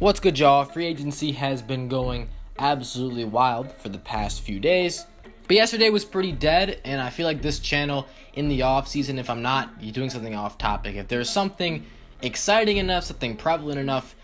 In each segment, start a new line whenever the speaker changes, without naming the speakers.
What's good, y'all? Free agency has been going absolutely wild for the past few days. But yesterday was pretty dead, and I feel like this channel in the off season, if I'm not doing something off topic, if there's something exciting enough, something prevalent enough,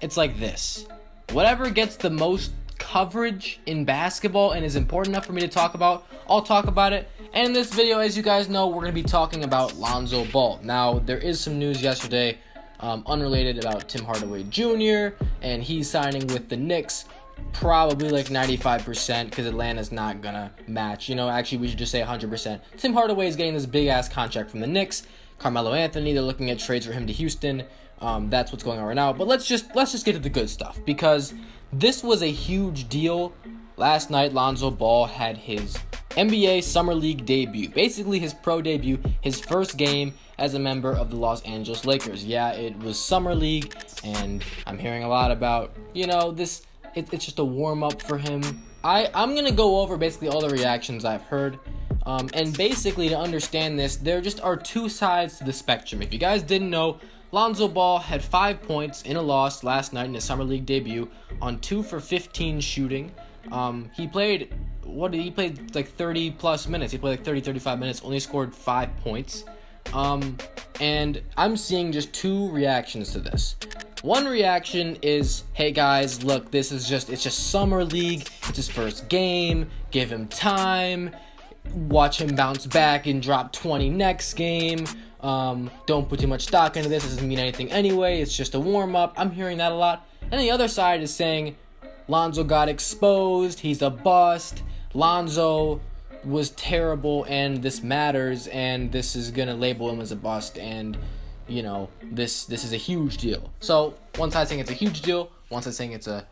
it's like this. Whatever gets the most coverage in basketball and is important enough for me to talk about, I'll talk about it. And in this video, as you guys know, we're going to be talking about Lonzo Ball. Now, there is some news yesterday, unrelated, about Tim Hardaway Jr., and he's signing with the Knicks, probably like 95%, because Atlanta's not going to match. Actually, we should just say 100%. Tim Hardaway is getting this big-ass contract from the Knicks. Carmelo Anthony, they're looking at trades for him to Houston. That's what's going on right now. But let's just get to the good stuff, because this was a huge deal. Last night, Lonzo Ball had his NBA Summer League debut, basically his pro debut, his first game as a member of the Los Angeles Lakers. Yeah, it was Summer League, and I'm hearing a lot about, it's just a warm-up for him. I'm going to go over basically all the reactions I've heard, and basically to understand this, there just are two sides to the spectrum. If you guys didn't know, Lonzo Ball had 5 points in a loss last night in his Summer League debut on 2 for 15 shooting. He played like 30 plus minutes. He played like 35 minutes, only scored 5 points. And I'm seeing just two reactions to this. One reaction is, hey guys, look, it's just Summer League. It's his first game. Give him time. Watch him bounce back and drop 20 next game. Don't put too much stock into this. It doesn't mean anything anyway. It's just a warm-up. I'm hearing that a lot. And the other side is saying, Lonzo got exposed. He's a bust. Lonzo was terrible, and this matters, and this is going to label him as a bust, and, this is a huge deal. So, one side saying it's a huge deal, one side saying it's a,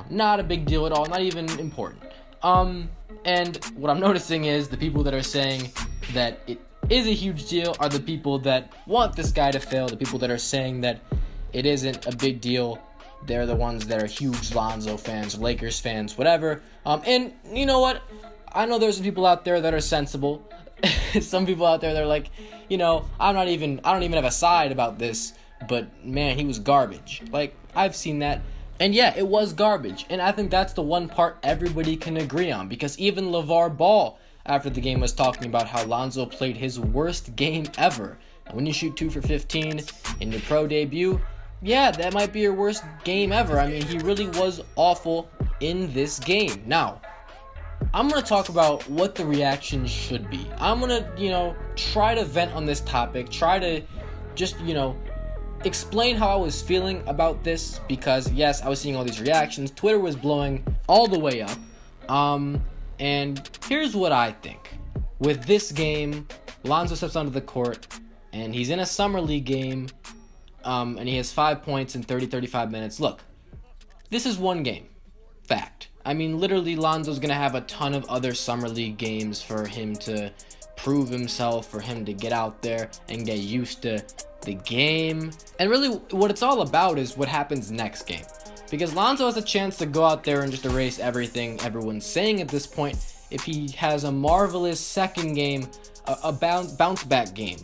not a big deal at all, not even important. And what I'm noticing is the people that are saying that it is a huge deal are the people that want this guy to fail. The people that are saying that it isn't a big deal, they're the ones that are huge Lonzo fans, Lakers fans, whatever. And you know what? I know there's some people out there that are sensible. Some people out there that are like, I don't even have a side about this, but man, he was garbage. Like, I've seen that. And yeah, it was garbage. And I think that's the one part everybody can agree on, because even LeVar Ball, after the game, was talking about how Lonzo played his worst game ever. And when you shoot 2 for 15 in your pro debut, yeah, that might be your worst game ever. I mean, he really was awful in this game. Now, I'm going to talk about what the reaction should be. I'm going to, try to vent on this topic, try to just, explain how I was feeling about this, because, yes, I was seeing all these reactions. Twitter was blowing all the way up. And here's what I think. With this game, Lonzo steps onto the court, and he's in a Summer League game, and he has 5 points in 35 minutes. Look, this is one game. Fact. I mean, literally, Lonzo's going to have a ton of other Summer League games for him to prove himself, for him to get out there and get used to the game. And really, what it's all about is what happens next game. Because Lonzo has a chance to go out there and just erase everything everyone's saying at this point if he has a marvelous second game, a bounce-back game.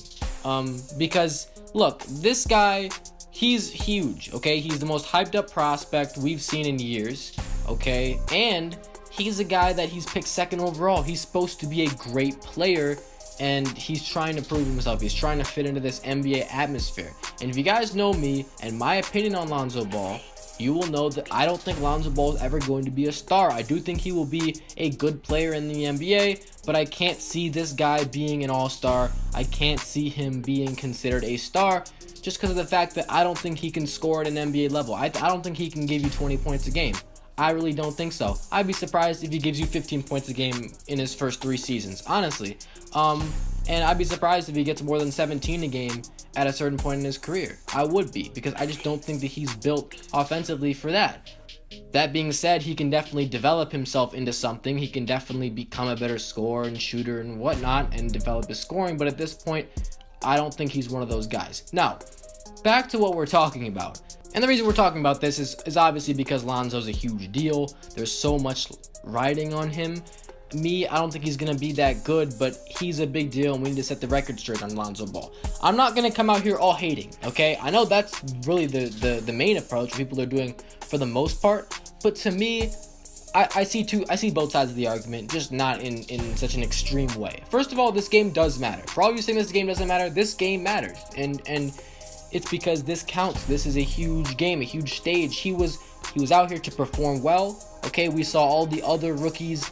Because, look, this guy, he's huge, okay? He's the most hyped-up prospect we've seen in years, okay? And he's a guy that he's picked second overall. He's supposed to be a great player, and he's trying to prove himself. He's trying to fit into this NBA atmosphere. And if you guys know me and my opinion on Lonzo Ball, you will know that I don't think Lonzo Ball is ever going to be a star. I do think he will be a good player in the NBA, but I can't see this guy being an all-star. I can't see him being considered a star just because of the fact that I don't think he can score at an NBA level. I don't think he can give you 20 points a game. I really don't think so. I'd be surprised if he gives you 15 points a game in his first 3 seasons, honestly. And I'd be surprised if he gets more than 17 a game at a certain point in his career. I would be, because I just don't think that he's built offensively for that. That being said, he can definitely develop himself into something. He can definitely become a better scorer and shooter and whatnot and develop his scoring, but at this point, I don't think he's one of those guys. Now, back to what we're talking about. And the reason we're talking about this is obviously because Lonzo's a huge deal. There's so much riding on him. I don't think he's going to be that good, but he's a big deal, and we need to set the record straight on Lonzo Ball. I'm not going to come out here all hating, okay? I know that's really the main approach people are doing for the most part, but to me, I see both sides of the argument, just not in such an extreme way. First of all, this game does matter. For all you saying this game doesn't matter, this game matters, and it's because this counts. This is a huge game, a huge stage. He was out here to perform well. Okay, we saw all the other rookies.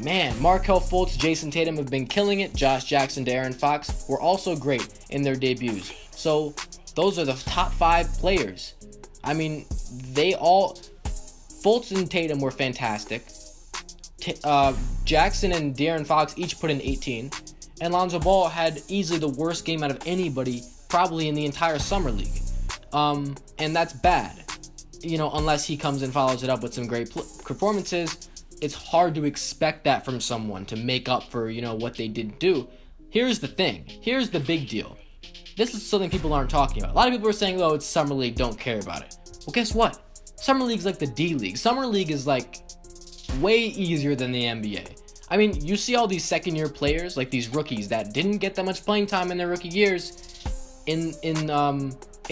Man, Markelle Fultz, Jason Tatum have been killing it. Josh Jackson, De'Aaron Fox were also great in their debuts. So those are the top 5 players. I mean, Fultz and Tatum were fantastic. Jackson and De'Aaron Fox each put in 18. And Lonzo Ball had easily the worst game out of anybody, probably in the entire summer league. And that's bad. You know, unless he comes and follows it up with some great performances, it's hard to expect that from someone to make up for, you know, what they didn't do. Here's the thing. Here's the big deal. This is something people aren't talking about. A lot of people are saying, oh, it's Summer League, don't care about it. Well, guess what? Summer League's like the D League. Summer League is like way easier than the NBA. I mean, you see all these second-year players, like these rookies that didn't get that much playing time in their rookie years. In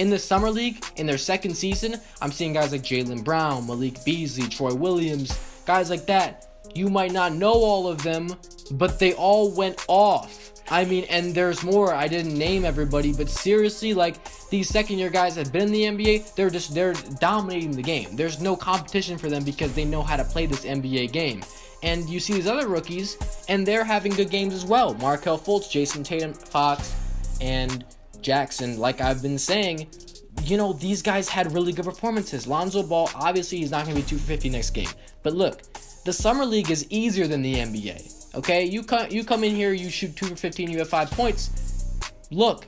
the Summer League, in their second season, I'm seeing guys like Jaylen Brown, Malik Beasley, Troy Williams, guys like that. You might not know all of them, but they all went off. I mean, and there's more. I didn't name everybody, but seriously, like, these second-year guys that have been in the NBA, they're dominating the game. There's no competition for them because they know how to play this NBA game. And you see these other rookies, and they're having good games as well. Markelle Fultz, Jason Tatum, Fox, and Jackson. Like I've been saying, you know, these guys had really good performances. Lonzo Ball, obviously, he's not going to be 2 for 50 next game. But look, the Summer League is easier than the NBA. Okay, you come in here, you shoot 2 for 15, you have 5 points. Look,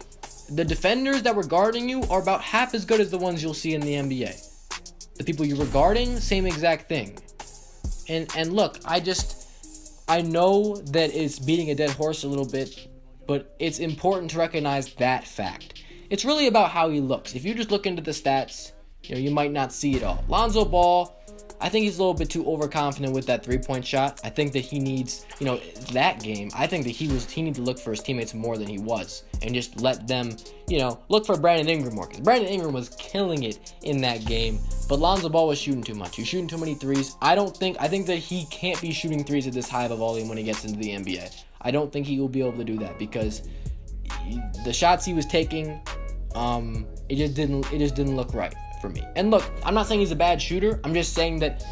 the defenders that were guarding you are about half as good as the ones you'll see in the NBA. The people you were guarding, same exact thing. And look, I know that it's beating a dead horse a little bit, but it's important to recognize that fact. It's really about how he looks. If you just look into the stats, you know, you might not see it all. Lonzo Ball, I think he's a little bit too overconfident with that 3-point shot. I think that he needs, you know, that game. I think that he needs to look for his teammates more than he was and just let them, you know, look for Brandon Ingram more. Because Brandon Ingram was killing it in that game, but Lonzo Ball was shooting too much. He was shooting too many threes. I think that he can't be shooting threes at this high of a volume when he gets into the NBA. I don't think he will be able to do that because the shots he was taking, it just didn't look right for me. And look, I'm not saying he's a bad shooter. I'm just saying that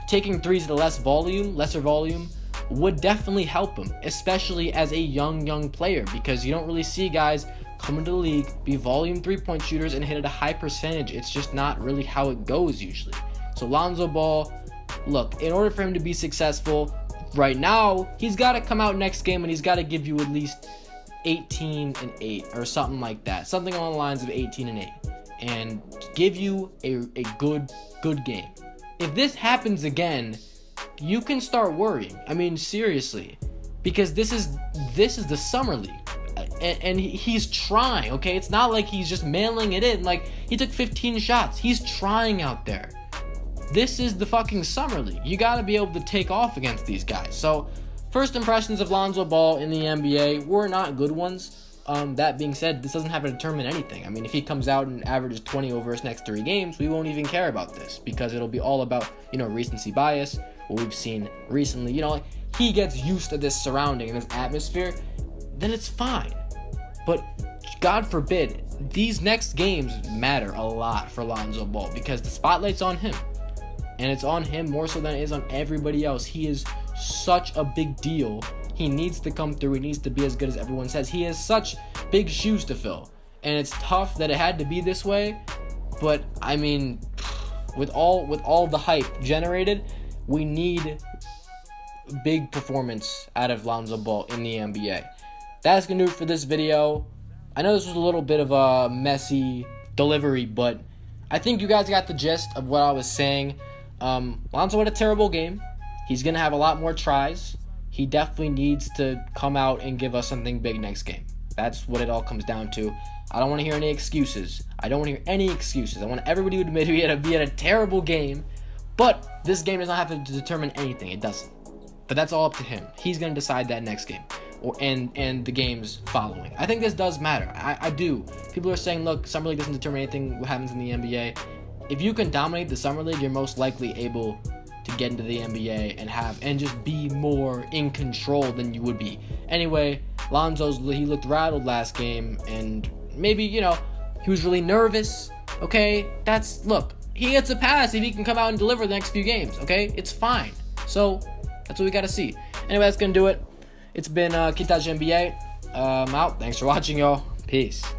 taking threes at a lesser volume would definitely help him, especially as a young player, because you don't really see guys come into the league, be volume 3-point shooters and hit at a high percentage. It's just not really how it goes usually. So Lonzo Ball, look, in order for him to be successful right now, he's got to come out next game and he's got to give you at least 18 and 8 or something like that. Something along the lines of 18 and 8. And give you a good game. If this happens again, you can start worrying. I mean, seriously, because this is the Summer League, and he's trying. Okay, it's not like he's just mailing it in. Like, he took 15 shots. He's trying out there. This is the fucking Summer League. You got to be able to take off against these guys. So, first impressions of Lonzo Ball in the NBA were not good ones. That being said, this doesn't have to determine anything. I mean, if he comes out and averages 20 over his next 3 games, we won't even care about this because it'll be all about, you know, recency bias, what we've seen recently. You know, like, he gets used to this surrounding and this atmosphere, then it's fine. But God forbid, these next games matter a lot for Lonzo Ball because the spotlight's on him. And it's on him more so than it is on everybody else. He is such a big deal. He needs to come through. He needs to be as good as everyone says. He has such big shoes to fill. And it's tough that it had to be this way. But, I mean, with all the hype generated, we need big performance out of Lonzo Ball in the NBA. That's going to do it for this video. I know this was a little bit of a messy delivery, but I think you guys got the gist of what I was saying. Lonzo had a terrible game. He's going to have a lot more tries. He definitely needs to come out and give us something big next game. That's what it all comes down to. I don't want to hear any excuses. I want everybody to admit he had a terrible game. But this game does not have to determine anything. It doesn't. But that's all up to him. He's going to decide that next game and the games following. I think this does matter. I do. People are saying, look, Summer League doesn't determine anything what happens in the NBA. If you can dominate the Summer League, you're most likely able to get into the NBA and just be more in control than you would be. Anyway, he looked rattled last game, and maybe, he was really nervous. Okay, look, he gets a pass if he can come out and deliver the next few games. Okay, it's fine. So that's what we got to see. Anyway, that's gonna do it. It's been Kitaji NBA. I'm out. Thanks for watching, y'all. Peace.